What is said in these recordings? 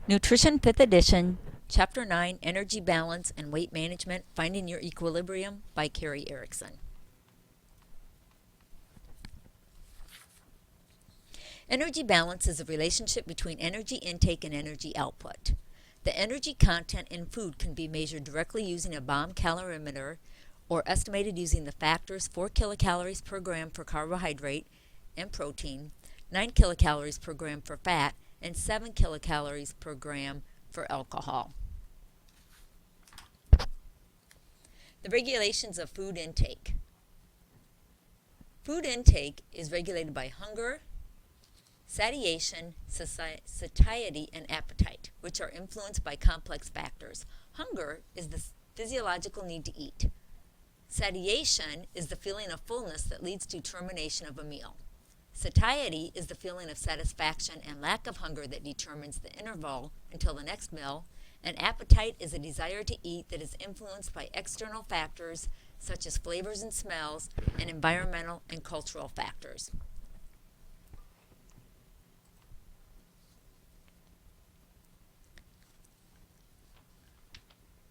Nutrition 5th Edition, Chapter 9, Energy Balance and Weight Management, Finding Your Equilibrium by Carrie Erickson. Energy balance is a relationship between energy intake and energy output. The energy content in food can be measured directly using a bomb calorimeter or estimated using the factors 4 kilocalories per gram for carbohydrate and protein, 9 kilocalories per gram for fat, and 7 kilocalories per gram for alcohol. The regulations of food intake. Food intake is regulated by hunger, satiation, satiety, and appetite, which are influenced by complex factors. Hunger is the physiological need to eat. Satiation is the feeling of fullness that leads to termination of a meal. Satiety is the feeling of satisfaction and lack of hunger that determines the interval until the next meal, and appetite is a desire to eat that is influenced by external factors such as flavors and smells and environmental and cultural factors.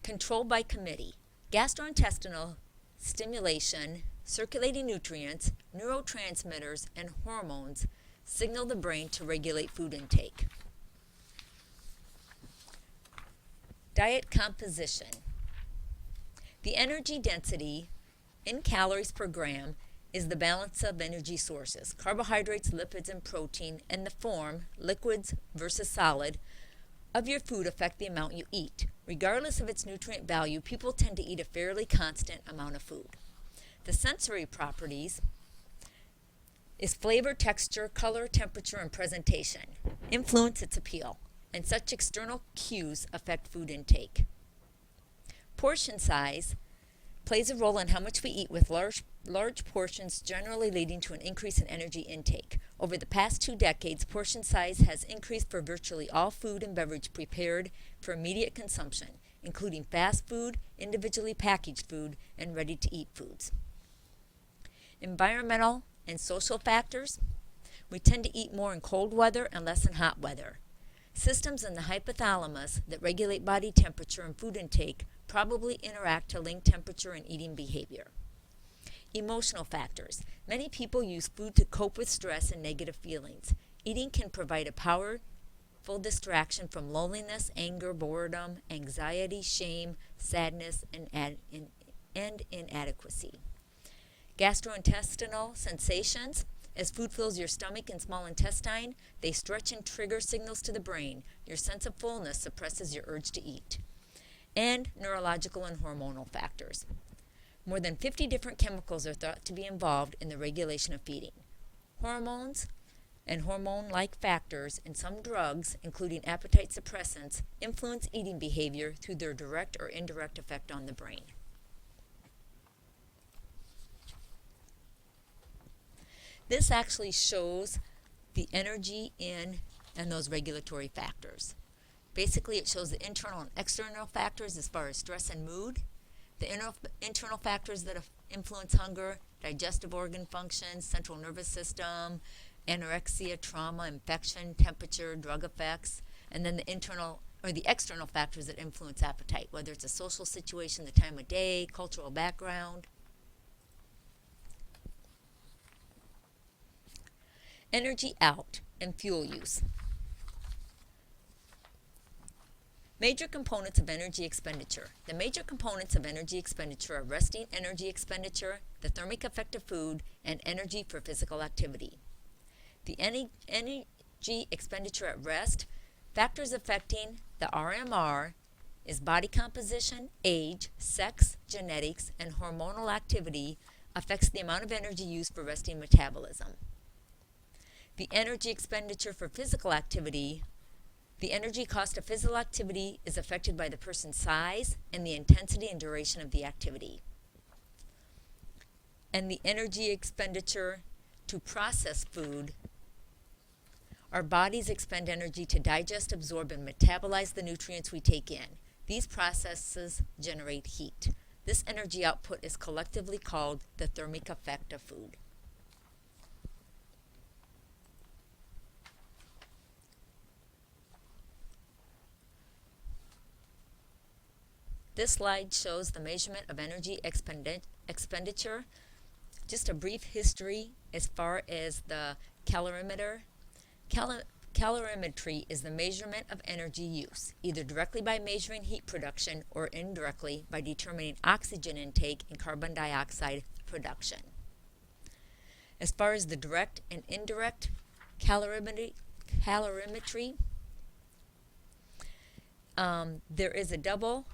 Control by committee. Gastrointestinal stimulation, circulating nutrients, neurotransmitters, and hormones signal the brain to regulate food intake. Diet composition. The energy density in calories per gram is the balance of energy sources, carbohydrates, lipids, and protein, and the form, liquids versus solid, of your food affect the amount you eat. Regardless of its nutrient value, people tend to eat a fairly constant amount of food. The sensory properties is flavor, texture, color, temperature, and presentation influence its appeal, and such external cues affect food intake. Portion size plays a role in how much we eat, with large portions generally leading to an increase in energy intake. Over the past 2 decades, portion size has increased for virtually all food and beverage prepared for immediate consumption, including fast food, individually packaged food, and ready-to-eat foods. Environmental and social factors. We tend to eat more in cold weather and less in hot weather. Systems in the hypothalamus that regulate body temperature and food intake probably interact to link temperature and eating behavior. Emotional factors. Many people use food to cope with stress and negative feelings. Eating can provide a powerful distraction from loneliness, anger, boredom, anxiety, shame, sadness, and inadequacy. Gastrointestinal sensations. As food fills your stomach and small intestine, they stretch and trigger signals to the brain. Your sense of fullness suppresses your urge to eat. And neurological and hormonal factors. More than 50 different chemicals are thought to be involved in the regulation of feeding. Hormones and hormone-like factors and some drugs, including appetite suppressants, influence eating behavior through their direct or indirect effect on the brain. This actually shows the energy in and those regulatory factors. Basically, it shows the internal and external factors as far as stress and mood, the internal factors that influence hunger, digestive organ functions, central nervous system, anorexia, trauma, infection, temperature, drug effects, and then the external factors that influence appetite, whether it's a social situation, the time of day, cultural background. Energy out and fuel use. Major components of energy expenditure. The major components of energy expenditure are resting energy expenditure, the thermic effect of food, and energy for physical activity. The energy expenditure at rest, factors affecting the RMR is body composition, age, sex, genetics, and hormonal activity affects the amount of energy used for resting metabolism. The energy expenditure for physical activity. The energy cost of physical activity is affected by the person's size and the intensity and duration of the activity. And the energy expenditure to process food. Our bodies expend energy to digest, absorb, and metabolize the nutrients we take in. These processes generate heat. This energy output is collectively called the thermic effect of food. This slide shows the measurement of energy expenditure. Just a brief history as far as the calorimeter. Calorimetry is the measurement of energy use, either directly by measuring heat production or indirectly by determining oxygen intake and carbon dioxide production. As far as the direct and indirect calorimetry, there is a double.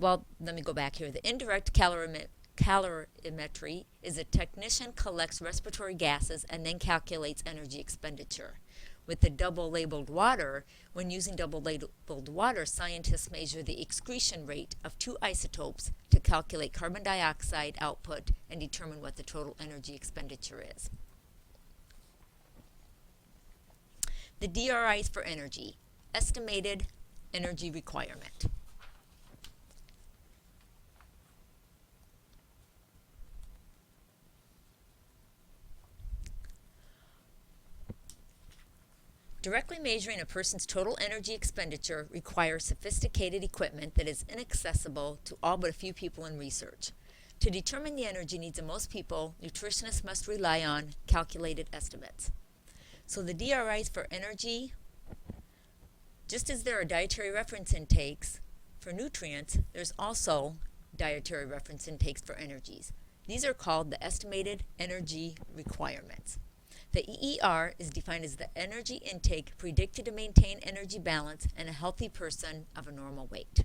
Well, let me go back here. The indirect calorimetry is a technician collects respiratory gases and then calculates energy expenditure. With the double labeled water, when using double labeled water, scientists measure the excretion rate of two isotopes to calculate carbon dioxide output and determine what the total energy expenditure is. The DRIs for energy, estimated energy requirement. Directly measuring a person's total energy expenditure requires sophisticated equipment that is inaccessible to all but a few people in research. To determine the energy needs of most people, nutritionists must rely on calculated estimates. So the DRIs for energy, just as there are dietary reference intakes for nutrients, there's also dietary reference intakes for energies. These are called the estimated energy requirements. The EER is defined as the energy intake predicted to maintain energy balance in a healthy person of a normal weight.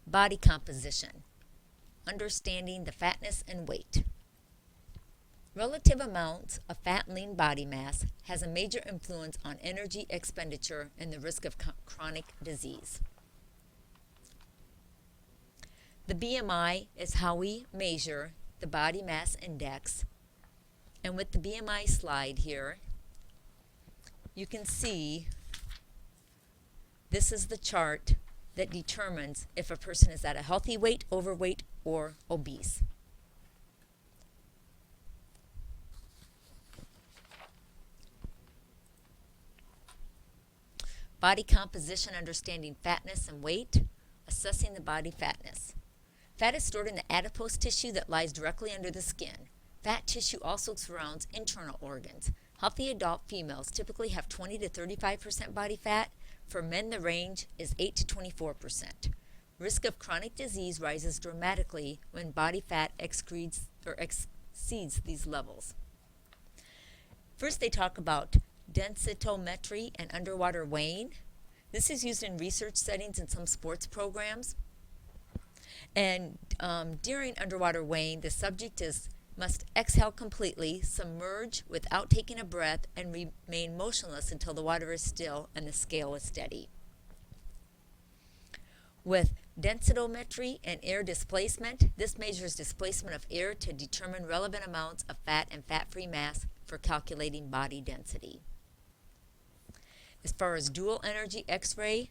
Body composition, understanding the fatness and weight. Relative amounts of fat and lean body mass has a major influence on energy expenditure and the risk of chronic disease. The BMI is how we measure the body mass index. And with the BMI slide here, you can see this is the chart that determines if a person is at a healthy weight, overweight, or obese. Body composition, understanding fatness and weight, assessing the body fatness. Fat is stored in the adipose tissue that lies directly under the skin. Fat tissue also surrounds internal organs. Healthy adult females typically have 20 to 35% body fat. For men, the range is 8 to 24%. Risk of chronic disease rises dramatically when body fat exceeds these levels. First, they talk about densitometry and underwater weighing. This is used in research settings in some sports programs. And during underwater weighing, the subject must exhale completely, submerge without taking a breath, and remain motionless until the water is still and the scale is steady. With densitometry and air displacement, this measures displacement of air to determine relevant amounts of fat and fat-free mass for calculating body density. As far as dual energy X-ray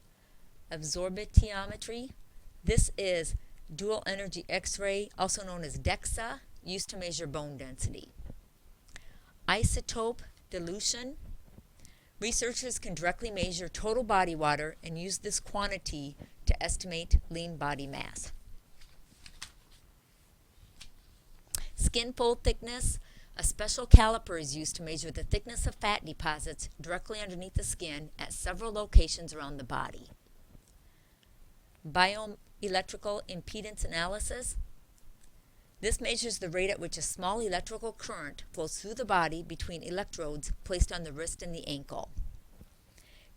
absorptiometry, this is dual energy X-ray, also known as DEXA, used to measure bone density. Isotope dilution. Researchers can directly measure total body water and use this quantity to estimate lean body mass. Skin fold thickness. A special caliper is used to measure the thickness of fat deposits directly underneath the skin at several locations around the body. Bioelectrical impedance analysis. This measures the rate at which a small electrical current flows through the body between electrodes placed on the wrist and the ankle.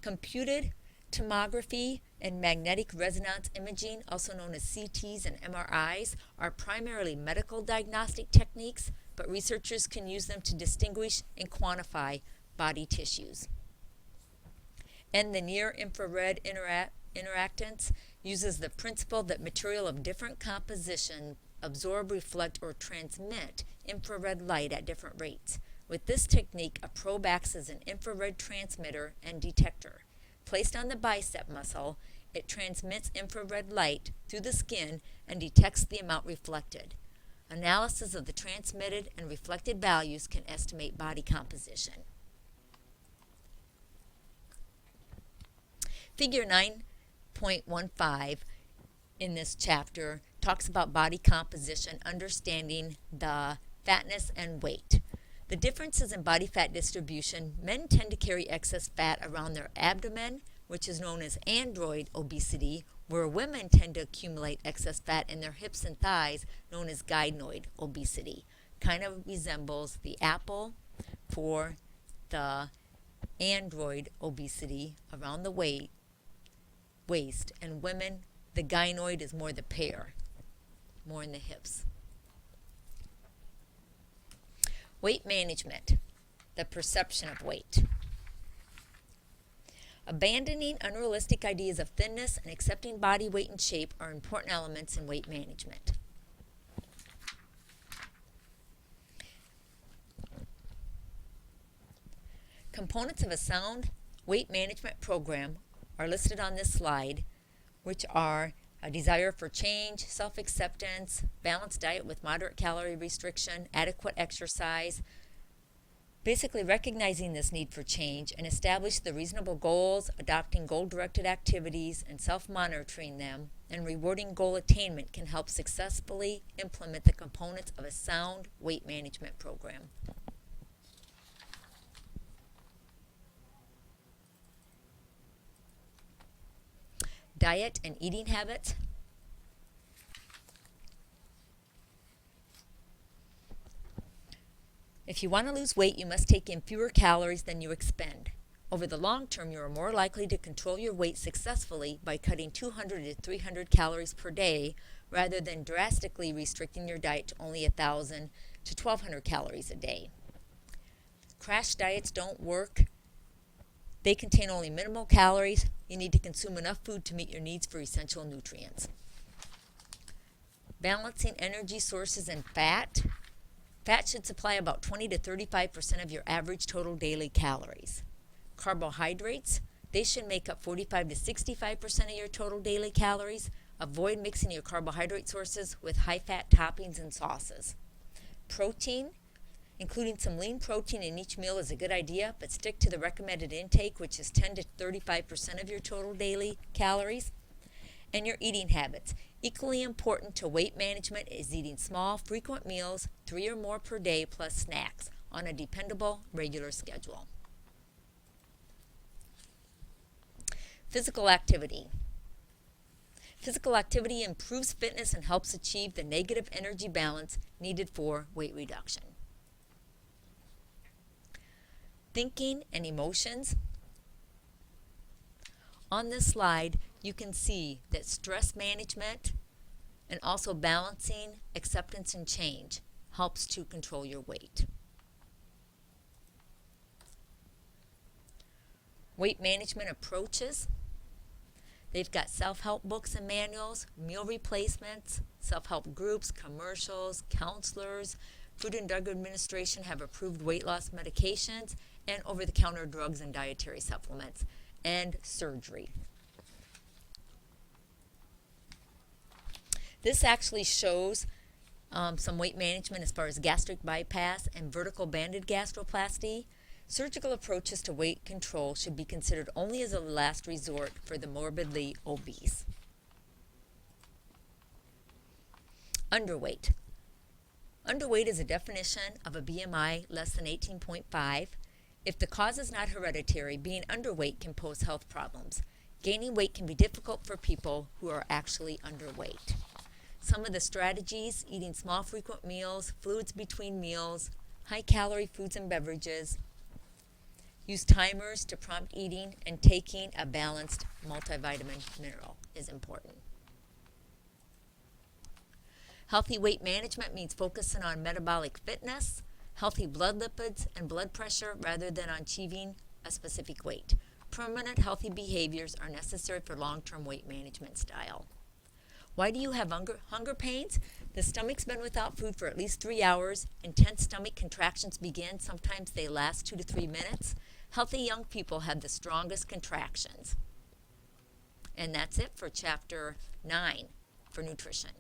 Computed tomography and magnetic resonance imaging, also known as CTs and MRIs, are primarily medical diagnostic techniques, but researchers can use them to distinguish and quantify body tissues. And the near-infrared interactance uses the principle that material of different composition absorb, reflect, or transmit infrared light at different rates. With this technique, a probe acts as an infrared transmitter and detector. Placed on the bicep muscle, it transmits infrared light through the skin and detects the amount reflected. Analysis of the transmitted and reflected values can estimate body composition. Figure 9.15 in this chapter talks about body composition, understanding the fatness and weight. The differences in body fat distribution: men tend to carry excess fat around their abdomen, which is known as android obesity, where women tend to accumulate excess fat in their hips and thighs, known as gynoid obesity. Kind of resembles the apple for the android obesity around the waist, and women, the gynoid is more the pear, more in the hips. Weight management, the perception of weight. Abandoning unrealistic ideas of thinness and accepting body weight and shape are important elements in weight management. Components of a sound weight management program are listed on this slide, which are a desire for change, self-acceptance, balanced diet with moderate calorie restriction, adequate exercise. Basically recognizing this need for change and establish the reasonable goals, adopting goal-directed activities, and self-monitoring them, and rewarding goal attainment can help successfully implement the components of a sound weight management program. Diet and eating habits. If you want to lose weight, you must take in fewer calories than you expend. Over the long term, you are more likely to control your weight successfully by cutting 200 to 300 calories per day rather than drastically restricting your diet to only 1,000 to 1,200 calories a day. Crash diets don't work. They contain only minimal calories. You need to consume enough food to meet your needs for essential nutrients. Balancing energy sources and fat. Fat should supply about 20 to 35% of your average total daily calories. Carbohydrates, they should make up 45 to 65% of your total daily calories. Avoid mixing your carbohydrate sources with high-fat toppings and sauces. Protein, including some lean protein in each meal is a good idea, but stick to the recommended intake, which is 10 to 35% of your total daily calories. And your eating habits. Equally important to weight management is eating small, frequent meals, 3 or more per day, plus snacks, on a dependable, regular schedule. Physical activity. Physical activity improves fitness and helps achieve the negative energy balance needed for weight reduction. Thinking and emotions. On this slide, you can see that stress management and also balancing acceptance and change helps to control your weight. Weight management approaches. They've got self-help books and manuals, meal replacements, self-help groups, commercials, counselors. Food and Drug Administration have approved weight loss medications and over-the-counter drugs and dietary supplements, and surgery. This actually shows some weight management as far as gastric bypass and vertical banded gastroplasty. Surgical approaches to weight control should be considered only as a last resort for the morbidly obese. Underweight. Underweight is a definition of a BMI less than 18.5. If the cause is not hereditary, being underweight can pose health problems. Gaining weight can be difficult for people who are actually underweight. Some of the strategies: eating small, frequent meals, fluids between meals, high-calorie foods and beverages. Use timers to prompt eating, and taking a balanced multivitamin mineral is important. Healthy weight management means focusing on metabolic fitness, healthy blood lipids, and blood pressure rather than on achieving a specific weight. Permanent healthy behaviors are necessary for long-term weight management style. Why do you have hunger pains? The stomach's been without food for at least 3 hours. Intense stomach contractions begin. Sometimes they last 2 to 3 minutes. Healthy young people have the strongest contractions. And that's it for Chapter 9 for nutrition.